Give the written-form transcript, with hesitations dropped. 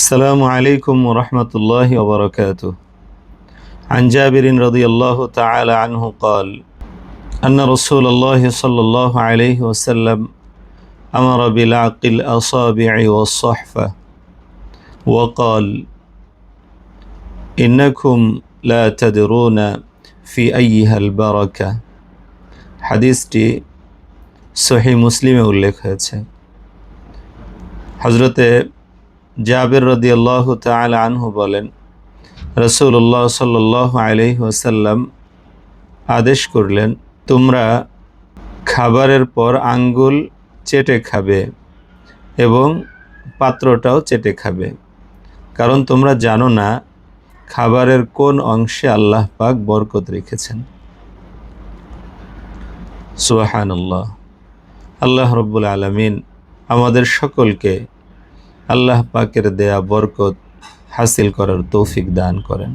السلام عليكم ورحمة الله وبركاته. عن جابر رضي الله تعالى عنه قال أن رسول الله صلى الله عليه وسلم أمر بلعق الأصابع والصحفة وقال إنكم لا تدرون في أيها البركة. حديثটি সহিহ মুসলিমে উল্লেখ হয়েছে। হযরতে জাবির রাদিয়াল্লাহু তাআলা আনহু বলেন, রাসূলুল্লাহ সাল্লাল্লাহু আলাইহি ওয়াসাল্লাম আদেশ করলেন, তোমরা খাবারের পর আঙ্গুল চেটে খাবে এবং পাত্রটাও চেটে খাবে, কারণ তোমরা জানো না খাবারের কোন অংশে আল্লাহ পাক বরকত রেখেছেন। সুবহানাল্লাহ। আল্লাহ রাব্বুল আলামিন আমাদের সকলকে আল্লাহ পাকের দেয়া বরকত হাসিল করার তৌফিক দান করেন।